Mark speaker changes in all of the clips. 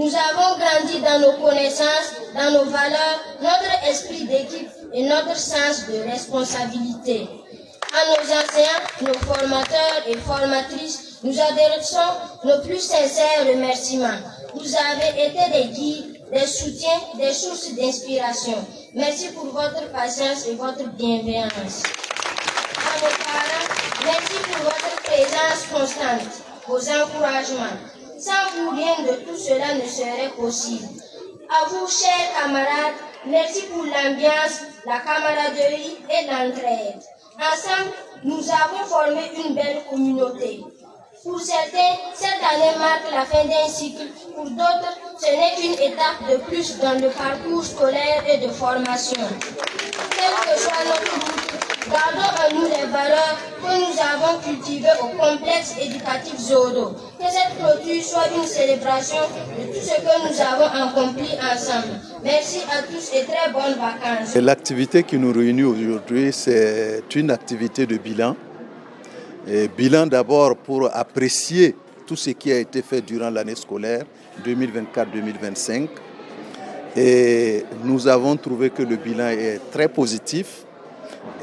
Speaker 1: Nous avons grandi dans nos connaissances, dans nos valeurs, notre esprit d'équipe et notre sens de responsabilité. À nos enseignants, nos formateurs et formatrices, nous adressons nos plus sincères remerciements. Vous avez été des guides, des soutiens, des sources d'inspiration. Merci pour votre patience et votre bienveillance. À vos parents, merci pour votre présence constante, vos encouragements. Sans vous, rien de tout cela ne serait possible. À vous, chers camarades, merci pour l'ambiance, la camaraderie et l'entraide. Ensemble, nous avons formé une belle communauté. Pour certains, cette année marque la fin d'un cycle. Pour d'autres, ce n'est qu'une étape de plus dans le parcours scolaire et de formation. Quel que soit notre route, gardons en nous les valeurs que nous avons cultivées au complexe éducatif Zodo. Que cette clôture soit une célébration de tout ce que nous avons accompli ensemble. Merci à tous et très bonnes vacances.
Speaker 2: L'activité qui nous réunit aujourd'hui, c'est une activité de bilan. Et bilan d'abord pour apprécier tout ce qui a été fait durant l'année scolaire 2024-2025. Et nous avons trouvé que le bilan est très positif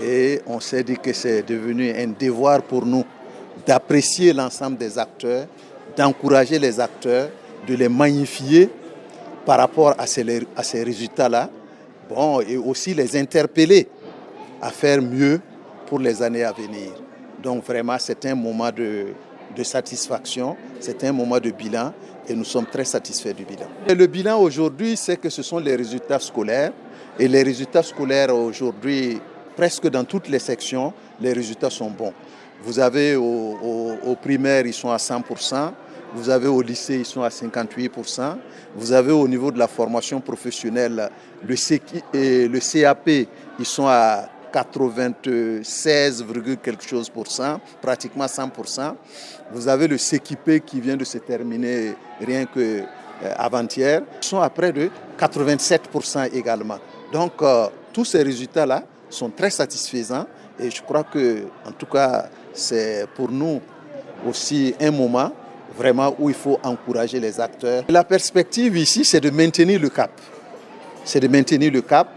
Speaker 2: et on s'est dit que c'est devenu un devoir pour nous d'apprécier l'ensemble des acteurs, d'encourager les acteurs, de les magnifier par rapport à ces résultats-là, et aussi les interpeller à faire mieux pour les années à venir. Donc vraiment, c'est un moment de satisfaction, c'est un moment de bilan et nous sommes très satisfaits du bilan. Et le bilan aujourd'hui, c'est que ce sont les résultats scolaires. Et les résultats scolaires aujourd'hui, presque dans toutes les sections, les résultats sont bons. Vous avez au primaire, ils sont à 100%. Vous avez au lycée, ils sont à 58%. Vous avez au niveau de la formation professionnelle, le CAP, ils sont à 96, quelque chose %, pratiquement 100%. Vous avez le CQP qui vient de se terminer rien que avant-hier. Ils sont à près de 87% également. Donc tous ces résultats-là sont très satisfaisants et je crois que, en tout cas, c'est pour nous aussi un moment vraiment où il faut encourager les acteurs. La perspective ici, c'est de maintenir le cap. C'est de maintenir le cap.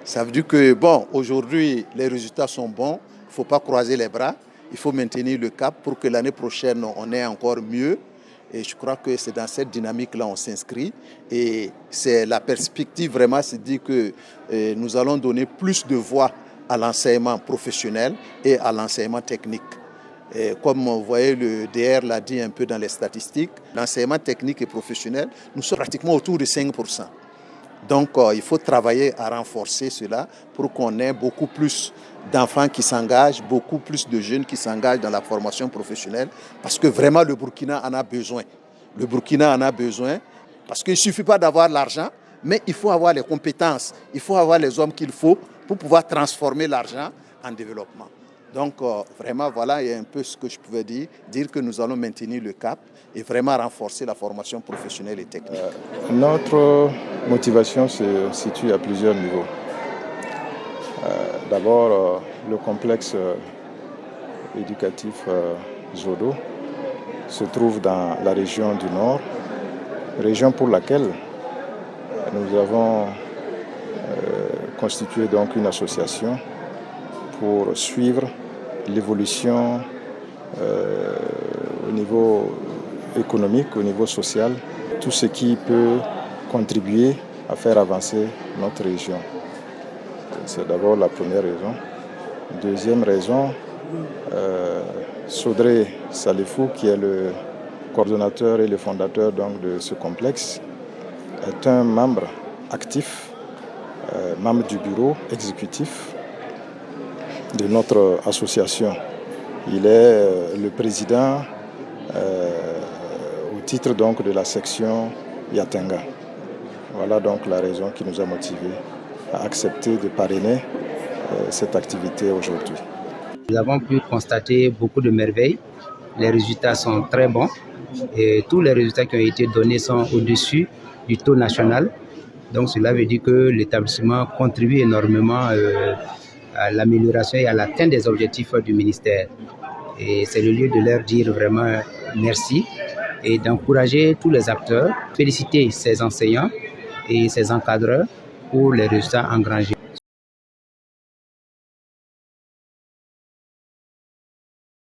Speaker 2: Ça veut dire que, aujourd'hui, les résultats sont bons. Il ne faut pas croiser les bras. Il faut maintenir le cap pour que l'année prochaine, on ait encore mieux. Et je crois que c'est dans cette dynamique-là qu'on s'inscrit. Et c'est la perspective vraiment, c'est de dire que nous allons donner plus de voix à l'enseignement professionnel et à l'enseignement technique. Et comme vous voyez, le DR l'a dit un peu dans les statistiques, l'enseignement technique et professionnel, nous sommes pratiquement autour de 5%. Donc, il faut travailler à renforcer cela pour qu'on ait beaucoup plus d'enfants qui s'engagent, beaucoup plus de jeunes qui s'engagent dans la formation professionnelle, parce que vraiment, le Burkina en a besoin. Le Burkina en a besoin, parce qu'il ne suffit pas d'avoir l'argent, mais il faut avoir les compétences, il faut avoir les hommes qu'il faut pour pouvoir transformer l'argent en développement. Donc, vraiment, voilà un peu ce que je pouvais dire que nous allons maintenir le cap et vraiment renforcer la formation professionnelle et technique.
Speaker 3: Notre motivation se situe à plusieurs niveaux. D'abord, le complexe éducatif Zodo se trouve dans la région du Nord, région pour laquelle nous avons constitué donc une association pour suivre l'évolution au niveau économique, au niveau social, tout ce qui peut contribuer à faire avancer notre région. C'est d'abord la première raison. Deuxième raison, Sodré Salifou, qui est le coordonnateur et le fondateur donc, de ce complexe, est un membre actif, membre du bureau exécutif de notre association. Il est le président au titre donc de la section Yatenga. Voilà donc la raison qui nous a motivés à accepter de parrainer cette activité aujourd'hui.
Speaker 4: Nous avons pu constater beaucoup de merveilles. Les résultats sont très bons et tous les résultats qui ont été donnés sont au-dessus du taux national. Donc cela veut dire que l'établissement contribue énormément à l'amélioration et à l'atteinte des objectifs du ministère. Et c'est le lieu de leur dire vraiment merci et d'encourager tous les acteurs, féliciter ses enseignants et ses encadreurs pour les résultats engrangés.